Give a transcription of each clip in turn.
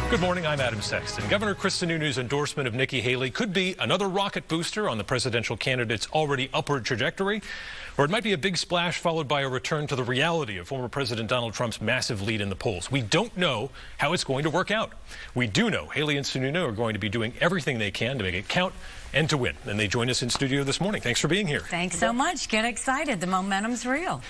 Good morning, I'm Adam Sexton. Governor Sununu's endorsement of Nikki Haley could be another rocket booster on the presidential candidate's already upward trajectory, or it might be a big splash followed by a return to the reality of former President Donald Trump's massive lead in the polls. We don't know how it's going to work out. We do know Haley and Sununu are going to be doing everything they can to make it count and to win. And they join us in studio this morning. Thanks for being here. Thanks so much. Get excited. The momentum's real.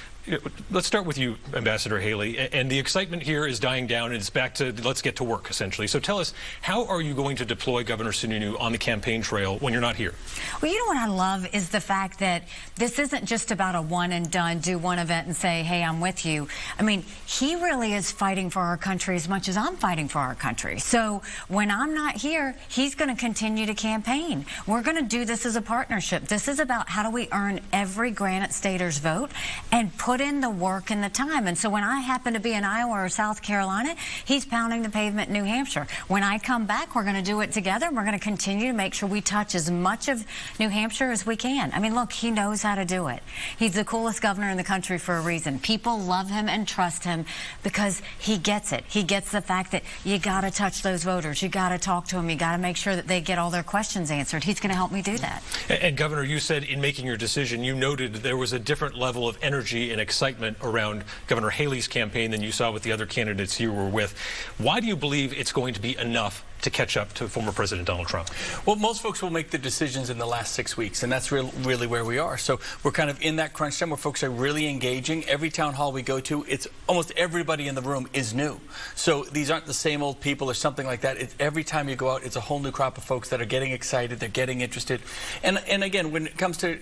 Let's start with you, Ambassador Haley. And the excitement here is dying down, and it's back to let's get to work, essentially. So tell us, how are you going to deploy Governor Sununu on the campaign trail when you're not here? Well, you know what I love is the fact that this isn't just about a one and done, do one event and say, hey, I'm with you. I mean, he really is fighting for our country as much as I'm fighting for our country. So when I'm not here, he's going to continue to campaign. We're going to do this as a partnership. This is about how do we earn every Granite Stater's vote and put in the work and the time. And so when I happen to be in Iowa or South Carolina, he's pounding the pavement in New Hampshire. When I come back, we're going to do it together. And we're going to continue to make sure we touch as much of New Hampshire as we can. I mean, look, he knows how to do it. He's the coolest governor in the country for a reason. People love him and trust him because he gets it. He gets the fact that you got to touch those voters. You got to talk to them. You got to make sure that they get all their questions answered. He's going to help me do that. And Governor, you said in making your decision, you noted there was a different level of energy and excitement around Governor Haley's campaign than you saw with the other candidates you were with. Why do you believe it's going to be enough to catch up to former President Donald Trump? Well, most folks will make the decisions in the last 6 weeks, and that's really where we are. So we're kind of in that crunch time where folks are really engaging. Every town hall we go to, it's almost everybody in the room is new. So these aren't the same old people or something like that. Every time you go out, it's a whole new crop of folks that are getting excited, they're getting interested. And again, when it comes to,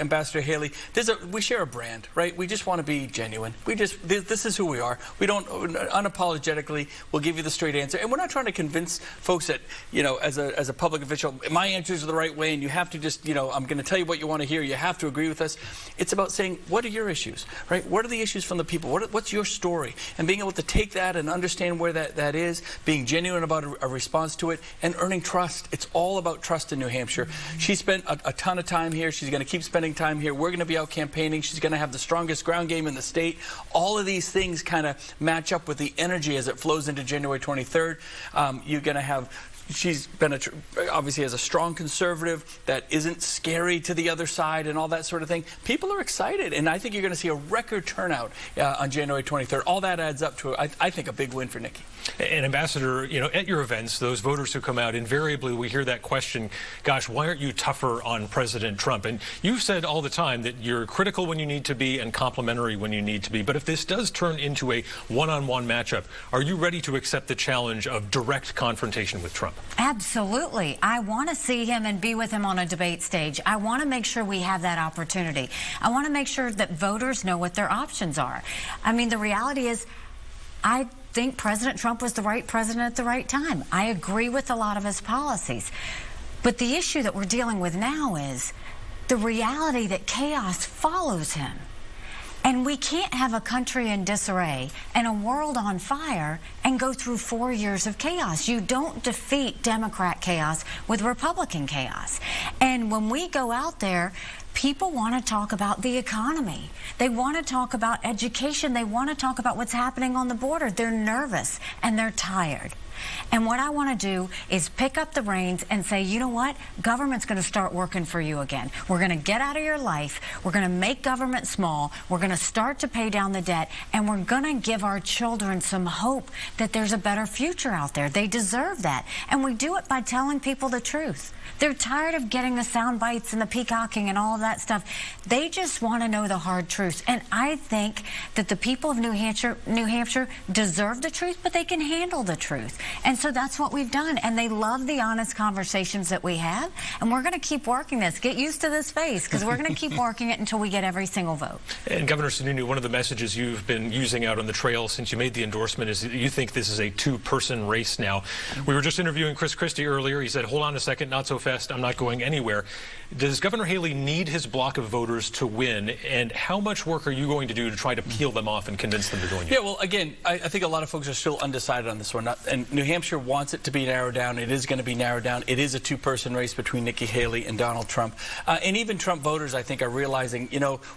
Ambassador Haley, we share a brand, right? We just want to be genuine. This is who we are. We don't unapologetically, we'll give you the straight answer. And we're not trying to convince folks that, as a public official, my answers are the right way and you have to just, I'm going to tell you what you want to hear. You have to agree with us. It's about saying, what are your issues, right? What are the issues from the people? What's your story? And being able to take that and understand where that is, being genuine about a response to it, and earning trust. It's all about trust in New Hampshire. She spent a ton of time here. She's going to keep spending time here. We're going to be out campaigning. She's going to have the strongest ground game in the state. All of these things kind of match up with the energy as it flows into January 23rd. You're going to have, she's been obviously as a strong conservative that isn't scary to the other side and all that sort of thing. People are excited, and I think you're going to see a record turnout on January 23rd. All that adds up to, I think, a big win for Nikki. And Ambassador, at your events, those voters who come out, invariably we hear that question, gosh, why aren't you tougher on President Trump? And you've said all the time that you're critical when you need to be and complimentary when you need to be. But if this does turn into a one-on-one matchup, are you ready to accept the challenge of direct confrontation with Trump? Absolutely. I want to see him and be with him on a debate stage. I want to make sure we have that opportunity. I want to make sure that voters know what their options are. I mean, the reality is, I think President Trump was the right president at the right time. I agree with a lot of his policies. But the issue that we're dealing with now is the reality that chaos follows him. And we can't have a country in disarray and a world on fire and go through 4 years of chaos. You don't defeat Democrat chaos with Republican chaos. And when we go out there, people want to talk about the economy. They want to talk about education. They want to talk about what's happening on the border. They're nervous and they're tired. And what I want to do is pick up the reins and say, you know what? Government's going to start working for you again. We're going to get out of your life. We're going to make government small. We're going to start to pay down the debt. And we're going to give our children some hope that there's a better future out there. They deserve that. And we do it by telling people the truth. They're tired of getting the sound bites and the peacocking and all of that stuff. They just want to know the hard truth. And I think that the people of New Hampshire deserve the truth, but they can handle the truth. And so that's what we've done. And they love the honest conversations that we have. And we're going to keep working this. Get used to this face, because we're going to keep working it until we get every single vote. And Governor Sununu, one of the messages you've been using out on the trail since you made the endorsement is that you think this is a two-person race now. We were just interviewing Chris Christie earlier. He said, hold on a second, not so fast. I'm not going anywhere. Does Governor Haley need his block of voters to win? And how much work are you going to do to try to peel them off and convince them to join you? Yeah, well, again, I think a lot of folks are still undecided on this one. And New Hampshire wants it to be narrowed down. It is going to be narrowed down. It is a two-person race between Nikki Haley and Donald Trump. And even Trump voters, I think, are realizing,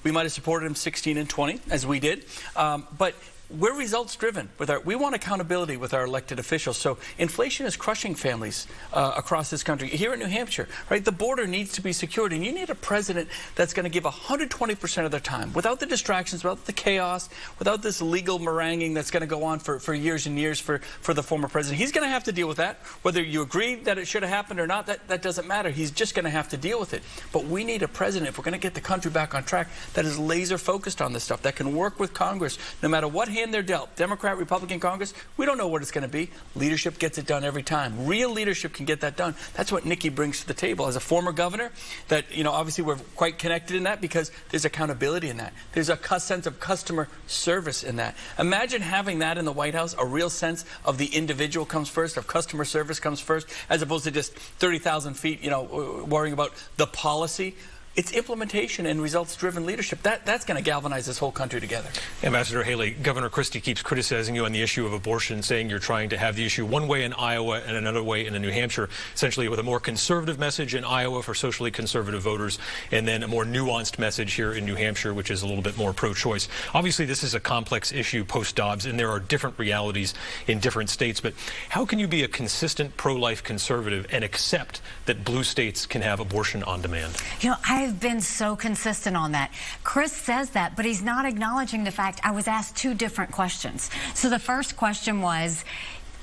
we might have supported him 16 and 20, as we did. But we're results driven. We want accountability with our elected officials. So inflation is crushing families across this country. Here in New Hampshire, right, the border needs to be secured, and you need a president that's going to give 120% of their time, without the distractions, without the chaos, without this legal meringuing that's going to go on for years and years for the former president. He's going to have to deal with that. Whether you agree that it should have happened or not, that doesn't matter. He's just going to have to deal with it. But we need a president, if we're going to get the country back on track, that is laser focused on this stuff, that can work with Congress, no matter what hand they're dealt. Democrat, Republican Congress, we don't know what it's going to be. Leadership gets it done every time. Real leadership can get that done. That's what Nikki brings to the table. As a former governor, that, you know, obviously we're quite connected in that because there's accountability in that. There's a sense of customer service in that. Imagine having that in the White House, a real sense of the individual comes first, of customer service comes first, as opposed to just 30,000 feet, you know, worrying about the policy. It's implementation and results-driven leadership. That's going to galvanize this whole country together. Ambassador Haley, Governor Christie keeps criticizing you on the issue of abortion, saying you're trying to have the issue one way in Iowa and another way in New Hampshire, essentially with a more conservative message in Iowa for socially conservative voters, and then a more nuanced message here in New Hampshire, which is a little bit more pro-choice. Obviously, this is a complex issue post-Dobbs, and there are different realities in different states, but how can you be a consistent pro-life conservative and accept that blue states can have abortion on demand? You know, I've been so consistent on that. Chris says that, but he's not acknowledging the fact I was asked two different questions. So the first question was,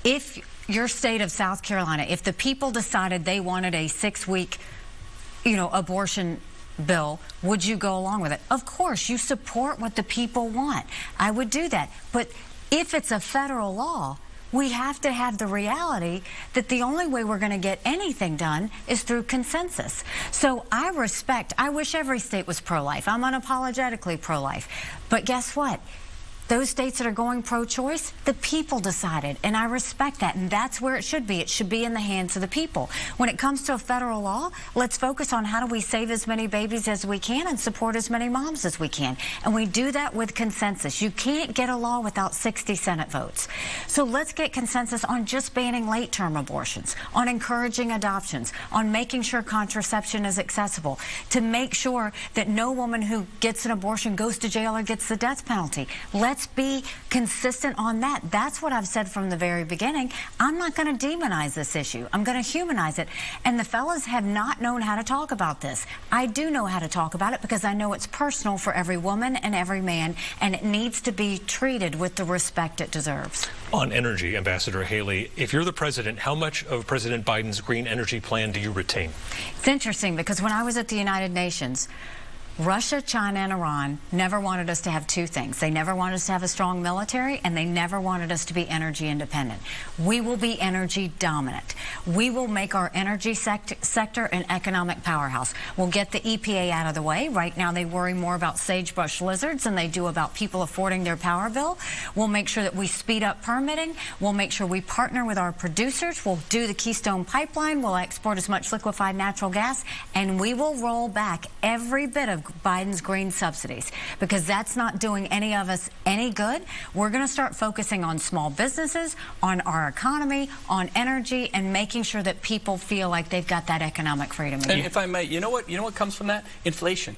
if your state of South Carolina, if the people decided they wanted a 6-week, you know, abortion bill, would you go along with it? Of course, you support what the people want. I would do that. But if it's a federal law, we have to have the reality that the only way we're going to get anything done is through consensus. So I wish every state was pro-life. I'm unapologetically pro-life. But guess what? Those states that are going pro-choice, the people decided, and I respect that, and that's where it should be. It should be in the hands of the people. When it comes to a federal law, let's focus on how do we save as many babies as we can and support as many moms as we can, and we do that with consensus. You can't get a law without 60 Senate votes. So let's get consensus on just banning late-term abortions, on encouraging adoptions, on making sure contraception is accessible, to make sure that no woman who gets an abortion goes to jail or gets the death penalty. Let's be consistent on that. That's what I've said from the very beginning. I'm not going to demonize this issue. I'm going to humanize it. And the fellas have not known how to talk about this. I do know how to talk about it because I know it's personal for every woman and every man, and it needs to be treated with the respect it deserves. On energy, Ambassador Haley, if you're the president, how much of President Biden's green energy plan do you retain? It's interesting because when I was at the United Nations, Russia, China, and Iran never wanted us to have two things. They never wanted us to have a strong military, and they never wanted us to be energy independent. We will be energy dominant. We will make our energy sector an economic powerhouse. We'll get the EPA out of the way. Right now, they worry more about sagebrush lizards than they do about people affording their power bill. We'll make sure that we speed up permitting. We'll make sure we partner with our producers. We'll do the Keystone Pipeline. We'll export as much liquefied natural gas, and we will roll back every bit of Biden's green subsidies, because that's not doing any of us any good. We're going to start focusing on small businesses, on our economy, on energy, and making sure that people feel like they've got that economic freedom again. And if I may, you know what comes from that? Inflation.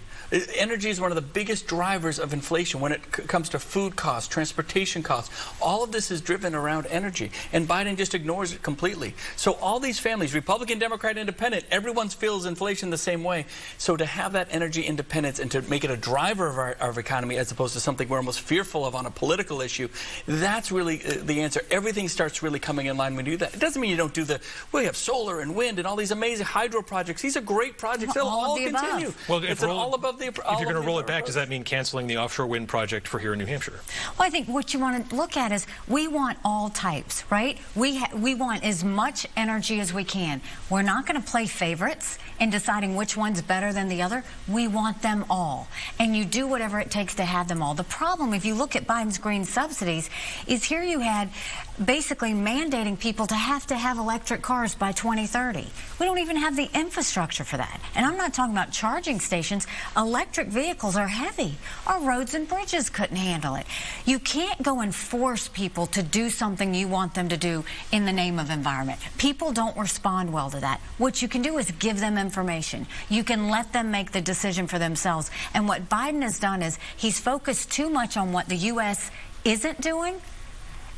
Energy is one of the biggest drivers of inflation when it comes to food costs, transportation costs. All of this is driven around energy, and Biden just ignores it completely. So all these families, Republican, Democrat, Independent, everyone feels inflation the same way. So to have that energy independence and to make it a driver of our economy as opposed to something we're almost fearful of on a political issue, that's really the answer. Everything starts really coming in line when you do that. It doesn't mean you don't do we have solar and wind and all these amazing hydro projects. These are great projects. They'll all continue. Well, it's all above the... If you're going to roll it back, does that mean canceling the offshore wind project for here in New Hampshire? Well, I think what you want to look at is we want all types, right? We want as much energy as we can. We're not going to play favorites in deciding which one's better than the other. We want them all. And you do whatever it takes to have them all. The problem, if you look at Biden's green subsidies, is here you had basically mandating people to have electric cars by 2030. We don't even have the infrastructure for that. And I'm not talking about charging stations. Electric vehicles are heavy. Our roads and bridges couldn't handle it. You can't go and force people to do something you want them to do in the name of environment. People don't respond well to that. What you can do is give them information. You can let them make the decision for themselves. And what Biden has done is he's focused too much on what the U.S. isn't doing.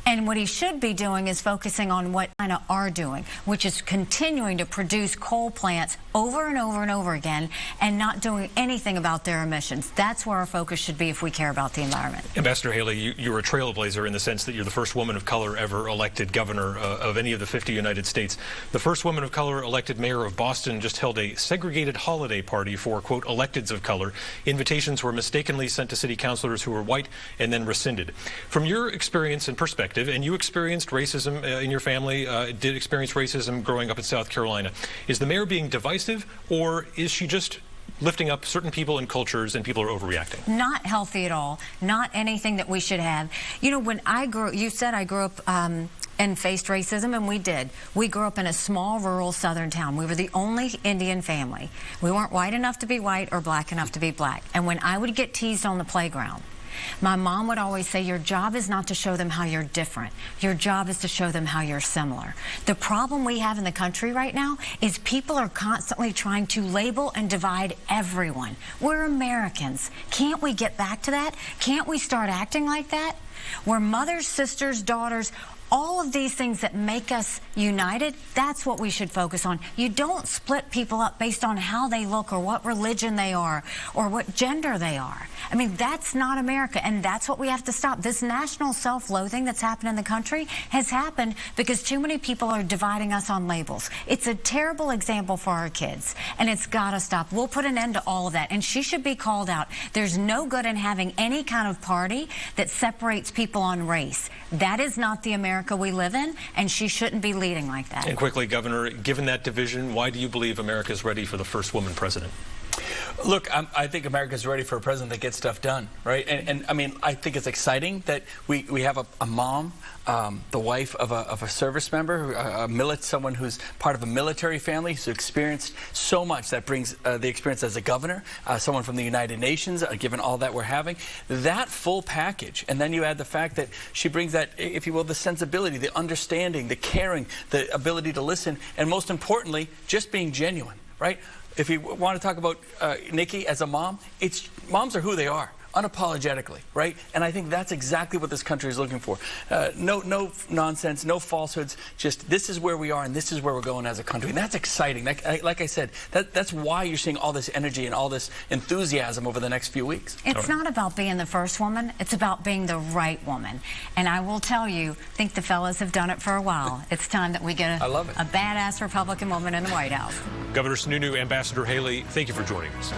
And what he should be doing is focusing on what China are doing, which is continuing to produce coal plants over and over and over again and not doing anything about their emissions. That's where our focus should be if we care about the environment. Ambassador Haley, you're a trailblazer in the sense that you're the first woman of color ever elected governor of any of the 50 United States. The first woman of color elected mayor of Boston just held a segregated holiday party for, quote, electeds of color. Invitations were mistakenly sent to city councilors who were white and then rescinded. From your experience and perspective, and you experienced racism in your family, did experience racism growing up in South Carolina. Is the mayor being divisive, or is she just lifting up certain people and cultures and people are overreacting? Not healthy at all. Not anything that we should have. You know, when I grew, you said I grew up and faced racism, and we did. We grew up in a small rural southern town. We were the only Indian family. We weren't white enough to be white or black enough to be black. And when I would get teased on the playground, my mom would always say, your job is not to show them how you're different. Your job is to show them how you're similar. The problem we have in the country right now is people are constantly trying to label and divide everyone. We're Americans. Can't we get back to that? Can't we start acting like that? We're mothers, sisters, daughters, all of these things that make us united, that's what we should focus on. You don't split people up based on how they look or what religion they are or what gender they are. I mean, that's not America, and that's what we have to stop. This national self-loathing that's happened in the country has happened because too many people are dividing us on labels. It's a terrible example for our kids, and it's got to stop. We'll put an end to all of that, and she should be called out. There's no good in having any kind of party that separates people on race. That is not the America we live in, and she shouldn't be leading like that. And quickly, Governor, given that division, why do you believe America is ready for the first woman president? Look, I think America's ready for a president that gets stuff done, right? And I mean, I think it's exciting that we have a mom, the wife of a service member, someone who's part of a military family, who's experienced so much that brings the experience as a governor, someone from the United Nations, given all that we're having. That full package, and then you add the fact that she brings that, if you will, the sensibility, the understanding, the caring, the ability to listen, and most importantly, just being genuine, right? If you want to talk about Nikki as a mom, moms are who they are, unapologetically, right? And I think that's exactly what this country is looking for. No nonsense, no falsehoods, just this is where we are and this is where we're going as a country. And that's exciting. Like I said, that's why you're seeing all this energy and all this enthusiasm over the next few weeks. It's not about being the first woman. It's about being the right woman. And I will tell you, I think the fellas have done it for a while. It's time that we get a badass Republican woman in the White House. Governor Sununu, Ambassador Haley, thank you for joining us.